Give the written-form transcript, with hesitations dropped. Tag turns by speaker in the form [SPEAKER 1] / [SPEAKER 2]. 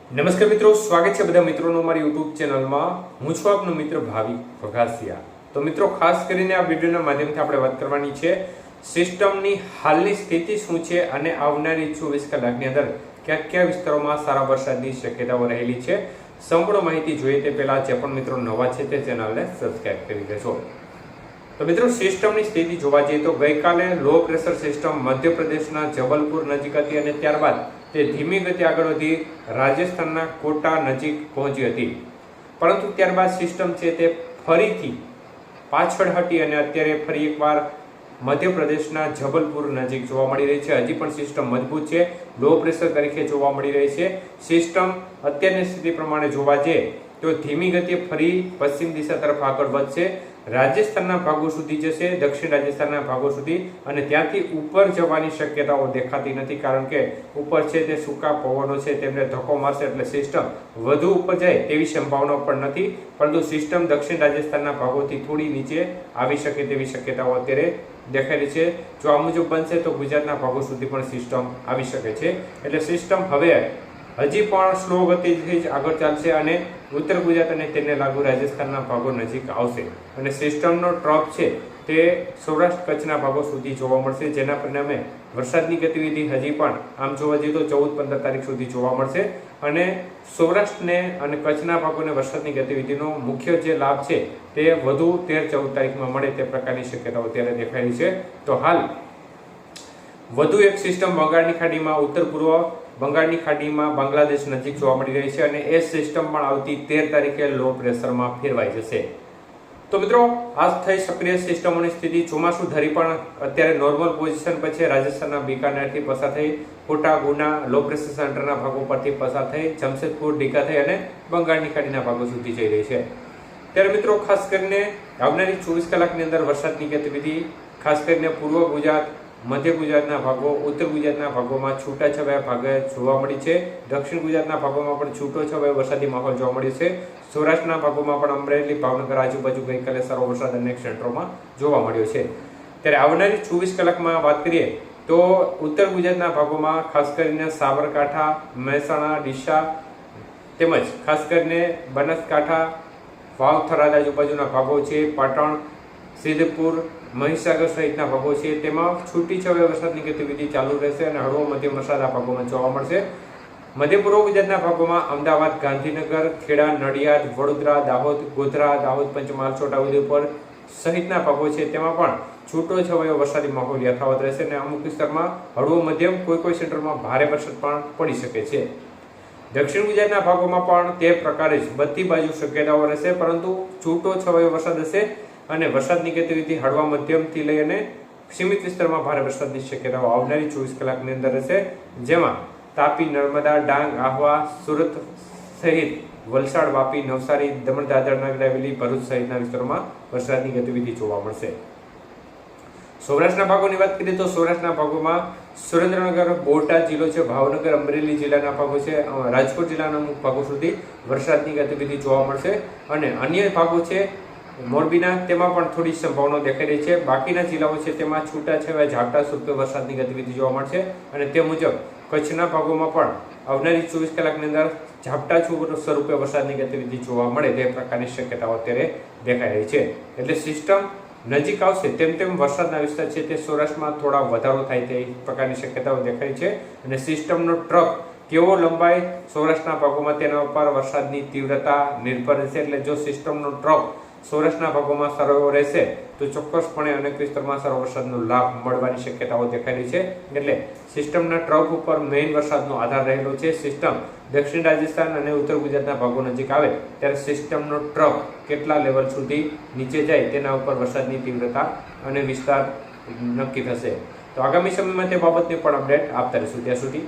[SPEAKER 1] નમસ્કાર મિત્રો, સ્વાગત છે બધા મિત્રોનું અમારી યુટ્યુબ ચેનલમાં। હું છું આપનો મિત્ર ભાવિક વઘાસિયા। તો મિત્રો, ખાસ કરીને આ વિડીયોના માધ્યમથી આપણે વાત કરવાની છે સિસ્ટમની હાલની સ્થિતિ શું છે અને આવનારી 24 કલાકની અંદર કયા વિસ્તારોમાં સારા વરસાદની શક્યતાઓ રહેલી છે। સંપૂર્ણ માહિતી જોઈએ તે પહેલા જે પણ મિત્રો નવા છે તે ચેનલને સબસ્ક્રાઇબ કરી લેજો। તો મિત્રો, સિસ્ટમની સ્થિતિ જોવા જઈએ તો ગઈકાલે લો પ્રેશર સિસ્ટમ મધ્યપ્રદેશના જબલપુર નજીક હતી અને ત્યારબાદ તે ધીમી ગતિ આગળ વધી રાજસ્થાનના કોટા નજીક પહોંચી હતી, પરંતુ ત્યારબાદ સિસ્ટમ છે તે ફરીથી પાછળ હટી અને અત્યારે ફરી એકવાર મધ્યપ્રદેશના જબલપુર નજીક જોવા મળી રહી છે। હજી પણ સિસ્ટમ મજબૂત છે, લો પ્રેશર તરીકે જોવા મળી રહી છે। સિસ્ટમ અત્યારની સ્થિતિ પ્રમાણે જોવા જઈએ તો ધીમી ગતિએ ફરી પશ્ચિમ દિશા તરફ આગળ વધશે, રાજસ્થાનના ભાગો સુધી જશે, દક્ષિણ રાજસ્થાનના ભાગો સુધી, અને ત્યાંથી ઉપર જવાની શક્યતાઓ દેખાતી નથી, કારણ કે ઉપર છે તે સૂકા પવનો છે તેમને ધક્કો મારશે, એટલે સિસ્ટમ વધુ ઉપર જાય તેવી સંભાવના પણ નથી, પરંતુ સિસ્ટમ દક્ષિણ રાજસ્થાનના ભાગોથી થોડી નીચે આવી શકે તેવી શક્યતાઓ અત્યારે દેખાયેલી છે। જો આ મુજબ બનશે તો ગુજરાતના ભાગો સુધી પણ સિસ્ટમ આવી શકે છે, એટલે સિસ્ટમ હવે હજી પણ સ્લો ગતિથી જ આગળ ચાલશે અને ઉત્તર ગુજરાત અને તેને લાગુ રાજસ્થાનના ભાગો નજીક આવશે, અને સિસ્ટમનો ટ્રફ છે તે સૌરાષ્ટ્ર કચ્છના ભાગો સુધી જોવા મળશે, જેના પરિણામે વરસાદની ગતિવિધિ હજી પણ આમ જોવા જઈએ તો 14-15 તારીખ સુધી જોવા મળશે, અને સૌરાષ્ટ્રને અને કચ્છના ભાગોને વરસાદની ગતિવિધિનો મુખ્ય જે લાભ છે તે વધુ 13-14 તારીખમાં મળે તે પ્રકારની શક્યતાઓ ત્યારે દેખાયેલી છે। તો હાલ વધુ એક સિસ્ટમ બંગાળની ખાડીમાં ઉત્તર પૂર્વ બંગાળની ખાડીમાં બાંગ્લાદેશ નજીક જોવા મળી રહી છે, અને એ સિસ્ટમ પણ આવતી 13 તારીખે લો પ્રેશરમાં ફેરવાઈ જશે। તો મિત્રો, આ થઈ સક્રિય સિસ્ટમોની સ્થિતિ ચોમાસું ધરી પણ અત્યારે નોર્મલ પોઝિશન પર છે। રાજસ્થાનના બીકાનેરથી પસાર થઈ, કોટા ગુના લો પ્રેશર સેન્ટરના ભાગો પરથી પસાર થઈ, જમશેદપુર ડીકા થઈ અને બંગાળની ખાડીના ભાગો સુધી જઈ રહી છે। ત્યારે મિત્રો, ખાસ કરીને આવનારી 24 કલાકની અંદર વરસાદની ગતિવિધિ ખાસ કરીને પૂર્વ ગુજરાત, મધ્ય ગુજરાતના ભાગો, ઉત્તર ગુજરાતના ભાગોમાં છૂટાછવાયા ભાગે જોવા મળી છે, દક્ષિણ ગુજરાતના ભાગોમાં પણ છૂટોછવાયો વરસાદી માહોલ જોવા મળ્યો છે, સૌરાષ્ટ્રના ભાગોમાં પણ અમરેલી, ભાવનગર આજુબાજુ ગઈકાલે સારો વરસાદ અનેક ક્ષેત્રોમાં જોવા મળ્યો છે। ત્યારે આવનારી 24 કલાકમાં વાત કરીએ તો ઉત્તર ગુજરાતના ભાગોમાં ખાસ કરીને સાબરકાંઠા, મહેસાણા, ડીસા તેમજ ખાસ કરીને બનાસકાંઠા, વાવ, થરાદ આજુબાજુના ભાગો છે, પાટણ, સિદ્ધપુર, મહીસાગર સહિતના ભાગો છે તેમાં છૂટીછવાયા વરસાદની ગતિવિધિ ચાલુ રહેશે અને હળવો મધ્યમ વરસાદ આ ભાગોમાં જોવા મળશે। મધ્ય પૂર્વ ગુજરાતના ભાગોમાં અમદાવાદ, ગાંધીનગર, ખેડા, નડિયાદ, વડોદરા, દાહોદ, ગોધરા, દાહોદ, પંચમહાલ, છોટાઉદેપુર સહિતના ભાગો છે તેમાં પણ છૂટોછવાયો વરસાદી માહોલ યથાવત રહેશે અને અમુક વિસ્તારમાં હળવો મધ્યમ, કોઈ સેન્ટરમાં ભારે વરસાદ પણ પડી શકે છે। દક્ષિણ ગુજરાતના ભાગોમાં પણ તે પ્રકારે જ બધી બાજુ શક્યતાઓ રહેશે, પરંતુ છૂટોછવાયો વરસાદ હશે અને વરસાદની ગતિવિધિ હળવા મધ્યમથી લઈ અને સીમિત વિસ્તારમાં ભારે વરસાદની શક્યતાઓ આવનારી 24 કલાકની અંદર રહેશે, જેમાં તાપી, નર્મદા, ડાંગ, આહવા, સુરત સહિત વલસાડ, વાપી, નવસારી, દમણ, દાદરા, નગર હવેલી, ભરૂચ સહિતના વિસ્તારોમાં વરસાદની ગતિવિધિ જોવા મળશે। સૌરાષ્ટ્રના ભાગોની વાત કરીએ તો સૌરાષ્ટ્રના ભાગોમાં સુરેન્દ્રનગર, બોટાદ જિલ્લો છે, ભાવનગર, અમરેલી જિલ્લાના ભાગો છે, રાજકોટ જિલ્લાના અમુક ભાગો સુધી વરસાદની ગતિવિધિ જોવા મળશે, અને અન્ય ભાગો છે મોરબીના તેમાં પણ થોડી સંભાવના દેખાઈ રહી છે। બાકીના જિલ્લાઓ છે તેમાં છૂટાછવાયા ઝાપટા સ્વરૂપે વરસાદની ગતિવિધિ જોવા મળશે, અને તે મુજબ કચ્છના ભાગોમાં પણ આવનારી 24 કલાકની અંદર ઝાપટા સ્વરૂપે વરસાદની ગતિવિધિ જોવા મળે તે પ્રકારની શક્યતાઓ અત્યારે દેખાઈ રહી છે। એટલે સિસ્ટમ નજીક આવશે તેમ તેમ વરસાદના વિસ્તાર છે તે સૌરાષ્ટ્રમાં થોડા વધારો થાય તે પ્રકારની શક્યતાઓ દેખાઈ છે, અને સિસ્ટમનો ટ્રક કેવો લંબાઈ સૌરાષ્ટ્રના ભાગોમાં તેના ઉપર વરસાદની તીવ્રતા નિર્ભર રહેશે। એટલે જો સિસ્ટમનો ટ્રક સૌરાષ્ટ્રના ભાગોમાં સારો રહેશે તો ચોક્કસપણે અનેક વિસ્તારમાં સારો વરસાદનો લાભ મળવાની શક્યતાઓ દેખાઈ રહી છે। એટલે સિસ્ટમના ટ્રફ ઉપર મેઇન વરસાદનો આધાર રહેલો છે। સિસ્ટમ દક્ષિણ રાજસ્થાન અને ઉત્તર ગુજરાતના ભાગો નજીક આવે ત્યારે સિસ્ટમનો ટ્રફ કેટલા લેવલ સુધી નીચે જાય તેના ઉપર વરસાદની તીવ્રતા અને વિસ્તાર નક્કી થશે। તો આગામી સમયમાં તે બાબતની પણ અપડેટ આપતા રહીશું। ત્યાં સુધી